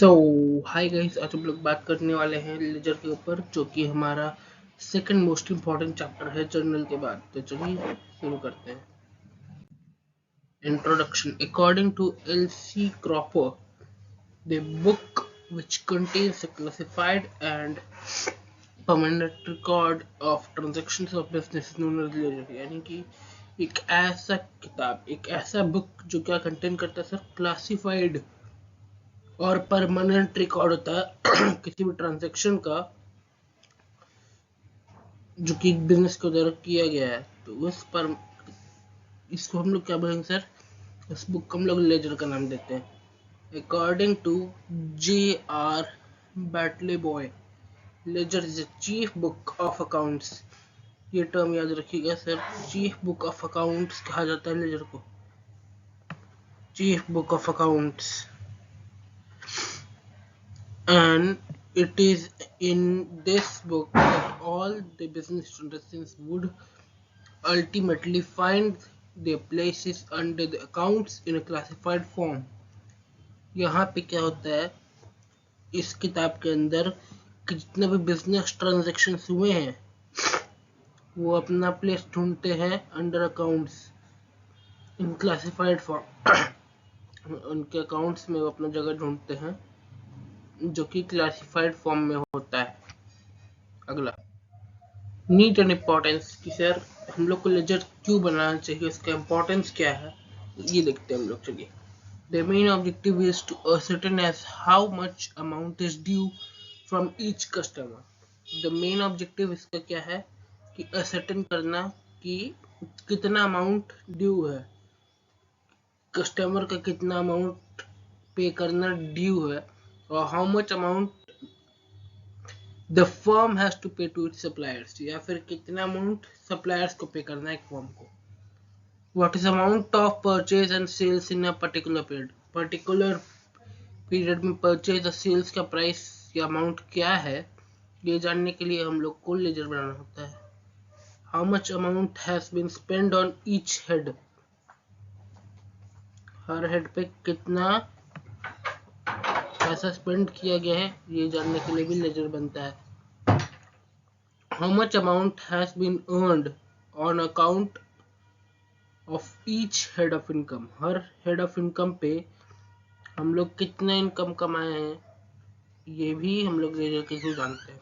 सो hi guys, आज हम लोग बात करने वाले हैं लेजर के ऊपर, जो कि हमारा सेकंड मोस्ट इम्पोर्टेंट चैप्टर है जर्नल के बाद। तो चलिए शुरू करते हैं। Introduction. According to L C. Cropper, the book which contains a classified and permanent record of transactions of business known as ledger, यानी कि एक ऐसा किताब, एक ऐसा बुक जो क्या कंटेन करता है सर, क्लासिफाइड और परमानेंट रिकॉर्ड होता है किसी भी ट्रांजैक्शन का जो कि बिजनेस के द्वारा किया गया है। तो उस पर इसको हम लोग क्या बोलेंगे सर, इस बुक को हम लोग लेजर का नाम देते हैं। According to J.R. Batliboi, ledger is the chief book of accounts. ये टर्म याद रखिएगा sir, chief book of accounts कहा जाता है लेजर को, chief book of accounts. And it is in this book that all the business transactions would ultimately find their places under the accounts in a classified form। यहाँ पे क्या होता है, इस किताब के अंदर कि जितने भी बिजनेस ट्रांजेक्शन्स हुए हैं वो अपना प्लेस ढूंढते हैं under accounts in classified form. उनके अकाउंट्स में वो अपना जगह ढूंढते हैं जो कि क्लासिफाइड फॉर्म में होता है। अगला, नीड एंड इम्पोर्टेंस कि सर हम लोग को लेजर क्यों बनाना चाहिए, उसका इम्पोर्टेंस क्या है, ये देखते हैं हम लोग। चलिए, the main objective is to ascertain as how much amount is due from each customer। The main objective इसका क्या है कि ascertain करना कि कितना अमाउंट ड्यू है, कस्टमर का कितना अमाउंट पे करना ड्यू है, और how much amount the firm has to pay to its suppliers, या फिर कितना अमाउंट सप्लायर्स को पे करना है एक फर्म को। What is amount of purchase and sales in a particular period, particular period में परचेज और सेल्स का प्राइस या अमाउंट क्या है, ये जानने के लिए हम लोग को लेजर बनाना होता है। How much amount has been spend on each head, हर हेड पे कितना पैसा स्पेंड किया गया है, ये जानने के लिए भी लेजर बनता है। How much amount has been earned on account of each head of income, her head of income पे हम लोग कितने इनकम कमाए हैं, ये भी हम लोग लेजर के थ्रू जानते हैं।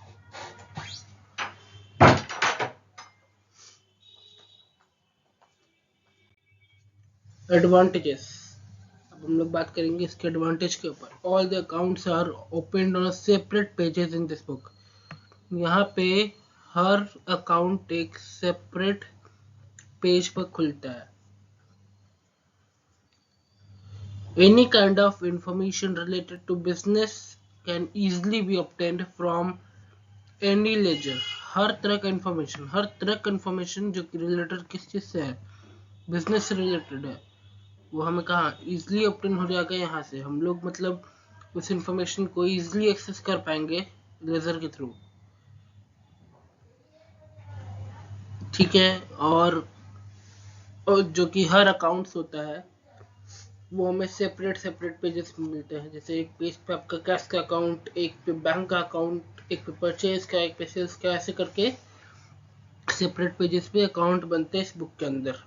एडवांटेजेस, अब हम लोग बात करेंगे इसके एडवांटेज के ऊपर। All the accounts are opened on separate pages in this book, यहाँ पे हर अकाउंट एक सेपरेट पेज पर खुलता है। Any kind of information related to business can easily be obtained from any ledger। हर तरह का इंफॉर्मेशन जो कि रिलेटेड किस चीज से है, बिजनेस से रिलेटेड है, वो हमें कहाँ इजिली ऑब्टेन हो जाएगा। यहाँ से हम लोग मतलब उस इंफॉर्मेशन को इजिली एक्सेस कर पाएंगे लेजर के थ्रू, ठीक है। और जो कि हर अकाउंट्स होता है वो हमें सेपरेट पेजेस में मिलते हैं। जैसे एक पेज पे आपका कैश का अकाउंट, एक पे बैंक का अकाउंट, एक पे परचेज का, एक पे सेल्स का, ऐसे करके सेपरेट पेजेस पे अकाउंट बनते हैं इस बुक के अंदर।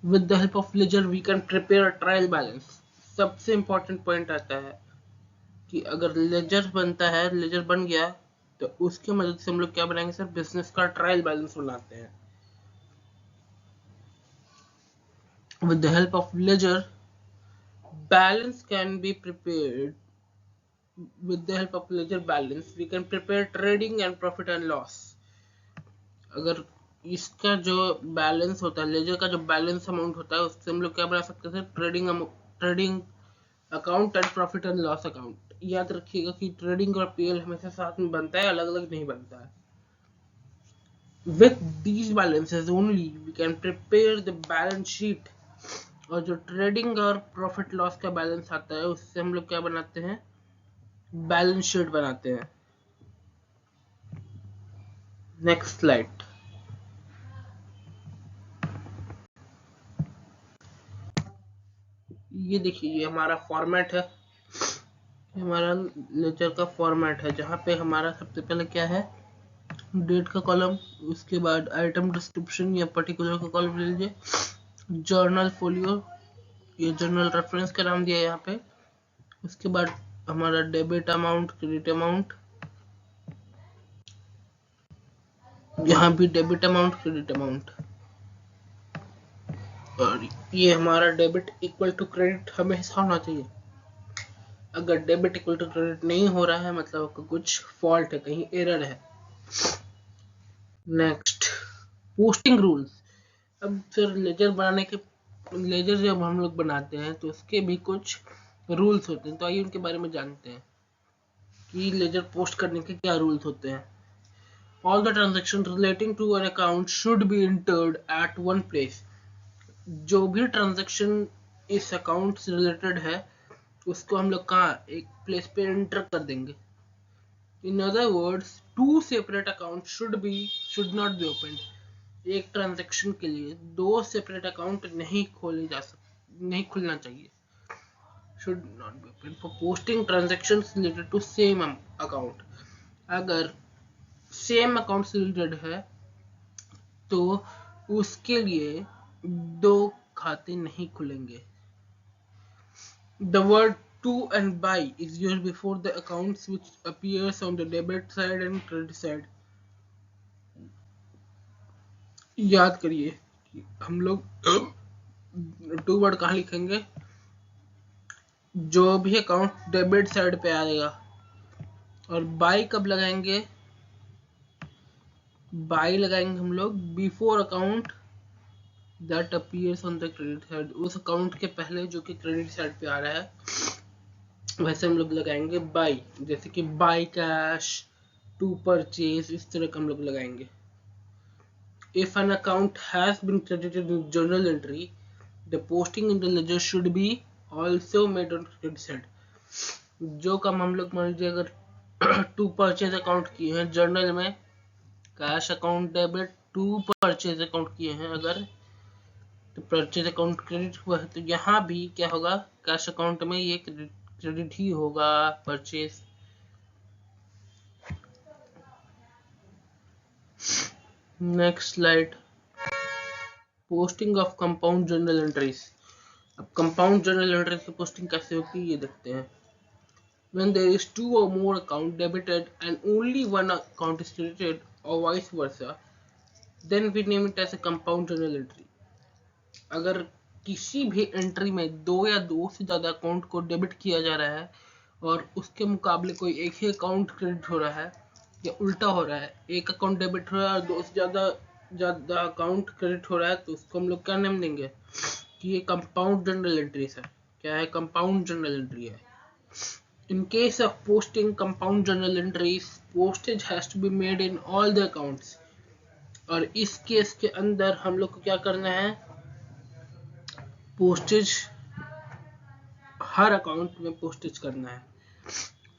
With the help of ledger we can prepare trial balance. सबसे इंपॉर्टेंट पॉइंट आता है कि अगर लेजर बनता है, लेजर बन गया तो उसकी मदद से हम लोग क्या बनाएंगे सर, बिजनेस का ट्रायल बैलेंस बनाते हैं। With the help of ledger, balance can be prepared. With the help of ledger balance, we can prepare trading and profit and loss। अगर इसका जो बैलेंस होता है, लेजर का जो बैलेंस अमाउंट होता है, उससे हम लोग क्या बना सकते हैं, trading account and profit and loss account. याद रखिएगा कि ट्रेडिंग और पीएल हमेशा साथ में बनता है, अलग अलग नहीं बनता है। With these balances only we can prepare the balance sheet। और जो ट्रेडिंग और प्रॉफिट लॉस का बैलेंस आता है उससे हम लोग क्या बनाते हैं, बैलेंस शीट बनाते हैं। Next slide. ये देखिए, ये हमारा फॉर्मेट है, हमारा लेजर का फॉर्मेट है, जहाँ पे हमारा सबसे पहले क्या है, डेट का कॉलम, उसके बाद आइटम डिस्क्रिप्शन या पर्टिकुलर का कॉलम ले लीजिए, जर्नल फोलियो, ये जर्नल रेफरेंस का नाम दिया है यहाँ पे, उसके बाद हमारा डेबिट अमाउंट, क्रेडिट अमाउंट, यहाँ भी डेबिट अमाउंट, क्रेडिट अमाउंट, और ये हमारा डेबिट इक्वल टू क्रेडिट हमेशा होना चाहिए। अगर डेबिट इक्वल टू क्रेडिट नहीं हो रहा है मतलब आपका कुछ फॉल्ट है, कहीं एरर है। Next, posting rules. अब फिर लेजर बनाने के, लेजर जब हम लोग बनाते हैं तो उसके भी कुछ रूल्स होते हैं, तो आइए उनके बारे में जानते हैं कि लेजर पोस्ट करने के क्या रूल्स होते हैं। All the transactions relating to an account should be entered at one place. जो भी ट्रांजेक्शन इस अकाउंट से रिलेटेड है उसको हम लोग कहाँ, एक प्लेस पे एंटर कर देंगे। In other words, two separate accounts should not be opened. एक ट्रांजेक्शन के लिए दो सेपरेट अकाउंट नहीं खुलना चाहिए। Should not be opened for posting transactions related to same account. अगर सेम अकाउंट से रिलेटेड है तो उसके लिए दो खाते नहीं खुलेंगे। The word to and by is used before the accounts which appears on the debit side and credit side. याद करिए कि हम लोग टू वर्ड कहाँ लिखेंगे, जो भी अकाउंट डेबिट साइड पे आएगा, और बाई कब लगाएंगे, बाई लगाएंगे हम लोग before account that appears on the credit side, उस अकाउंट के पहले जो कि क्रेडिट साइड पे आ रहा है वैसे हम लोग लगाएंगे बाई, जैसे कि बाई कैश, टू परचेज, इस तरह का हम लोग लगाएंगे। If an account has been credited in journal entry, the posting in the ledger should be also made on credit side. जो काम हम लोग मान लीजिए अगर टू परचेज अकाउंट किए हैं जर्नल में, cash account debit, to purchase account किए हैं अगर, तो परचेज अकाउंट क्रेडिट हुआ है, तो यहाँ भी क्या होगा, कैश अकाउंट में ये क्रेडिट ही होगा purchase. Next slide, posting of compound journal entries. अब कंपाउंड जर्नल एंट्रीज की पोस्टिंग कैसे होगी ये देखते हैं। When there is two or more account debited and only one account is credited or vice versa, then we name it as a compound journal entry. अगर किसी भी एंट्री में दो या दो से ज्यादा अकाउंट को डेबिट किया जा रहा है और उसके मुकाबले कोई एक ही अकाउंट क्रेडिट हो रहा है या उल्टा हो रहा है, एक अकाउंट डेबिट हो रहा है और दो से ज्यादा अकाउंट क्रेडिट हो रहा है, तो उसको हम लोग क्या नाम देंगे कि ये कंपाउंड जर्नल एंट्रीज है। क्या है, कंपाउंड जर्नल एंट्री है। In case of posting compound journal entries, postage has to be made in all the accounts. और इस केस के अंदर हम लोग को क्या करना है, पोस्टेज हर अकाउंट में पोस्टेज करना है।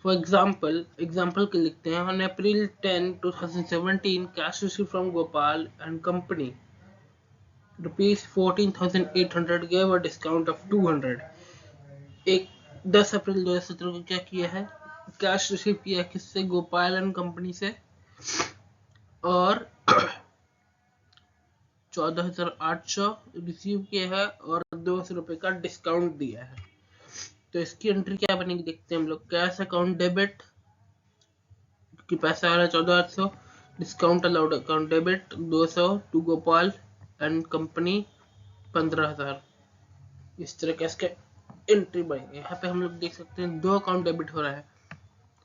फॉर एग्जाम्पल के लिखते हैं, on April 10, 2017 cash received from Gopal and company rupees 14,800 gave a discount of 200. 10 अप्रैल 2017 को क्या किया है, कैश रिसीव किया किससे, गोपाल एंड कंपनी से, और 14,800 रिसीव किया है और 200 रुपए का डिस्काउंट दिया है। तो इसकी एंट्री क्या बनेगी देखते हैं हम लोग। कैश अकाउंट डेबिट कि पैसा आ रहा है 14,800, discount allowed account debit 200 to Gopal and company 15,000। इस तरह का इसका एंट्री बनेगी। यहाँ पे हम लोग देख सकते हैं दो अकाउंट डेबिट हो रहा है,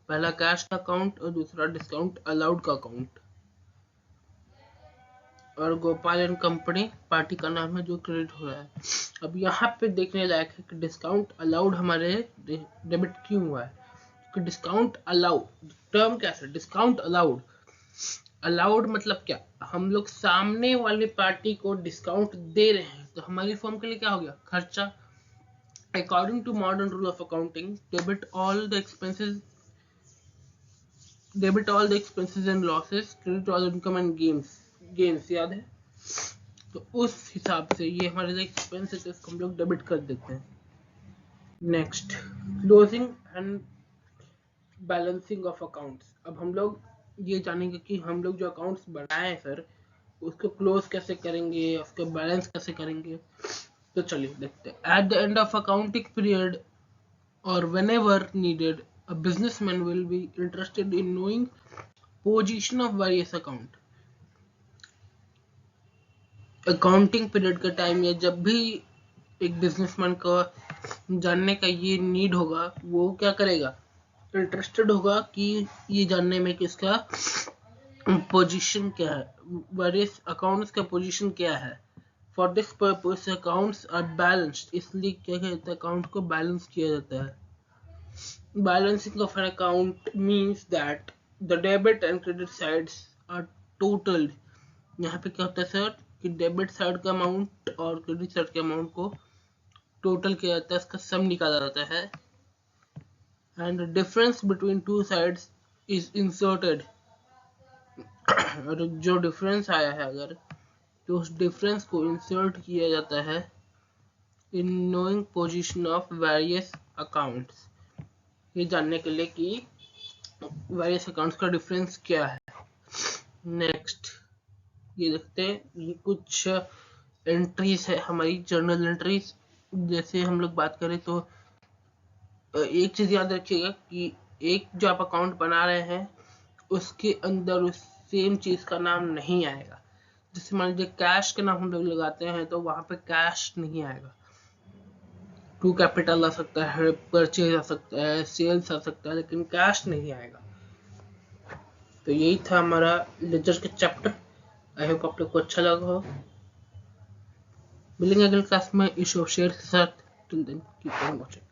पहला कैश का अकाउंट और दूसरा डिस्काउंट अलाउड का अकाउंट, और गोपाल एंड कंपनी पार्टी का नाम है जो क्रेडिट हो रहा है। अब यहाँ पे देखने लायक है कि डिस्काउंट अलाउड हमारे डेबिट क्यों हुआ है, कि डिस्काउंट अलाउड टर्म क्या है, डिस्काउंट अलाउड। अलाउड मतलब क्या, हम लोग सामने वाली पार्टी को डिस्काउंट दे रहे हैं, तो हमारी फर्म के लिए क्या हो गया, खर्चा। According to modern rule of accounting, debit all the expenses and losses, credit all income and gains, याद है। तो उस हिसाब से ये हमारे लिए एक्सपेंस है, तो इसको हम लोग डेबिट कर देते हैं। Next, closing and balancing of accounts. अब हम लोग ये जानेंगे कि हम लोग जो अकाउंट्स बनाए हैं सर, उसको क्लोज कैसे करेंगे, उसको बैलेंस कैसे करेंगे। तो चलिए देखते हैं। At the end of accounting period और whenever needed, a businessman will be interested in knowing position of various account। Accounting period के टाइम या जब भी एक बिजनेसमैन को जानने का ये नीड होगा, वो क्या करेगा, इंटरेस्टेड होगा कि ये जानने में कि इसका पोजीशन क्या है, वेरियस अकाउंट्स का पोजीशन क्या है। For this purpose accounts are balanced, इसलिए क्या कहते हैं, अकाउंट को बैलेंस किया जाता है। Balancing of an account means that the debit and credit sides are totaled। यहाँ पे क्या होता है सर कि डेबिट साइड का अमाउंट और क्रेडिट साइड के अमाउंट को टोटल किया जाता है, इसका सम निकाला जाता है। And the difference between two sides is inserted. और जो डिफरेंस आया है अगर, तो उस डिफरेंस को इंसर्ट किया जाता है in knowing position of various accounts, ये जानने के लिए कि वेरियस अकाउंट्स का डिफरेंस क्या है। नेक्स्ट ये देखते हैं, ये कुछ एंट्रीज है हमारी जर्नल एंट्रीज। जैसे हम लोग बात करें तो एक चीज याद रखिएगा कि एक जो आप अकाउंट बना रहे हैं उसके अंदर उस सेम चीज का नाम नहीं आएगा। जैसे मान लीजिए कैश का नाम हम लोग लगाते हैं तो वहां पे कैश नहीं आएगा, टू कैपिटल आ सकता है, परचेज आ सकता है, सेल्स आ सकता है, लेकिन कैश नहीं आएगा। तो यही था हमारा लेजर का चैप्टर। आई होप आप लोग को अच्छा लगा हो। मिलेंगे अगले क्लास में इशू ऑफ शेयर के साथ। Till then keep on watching.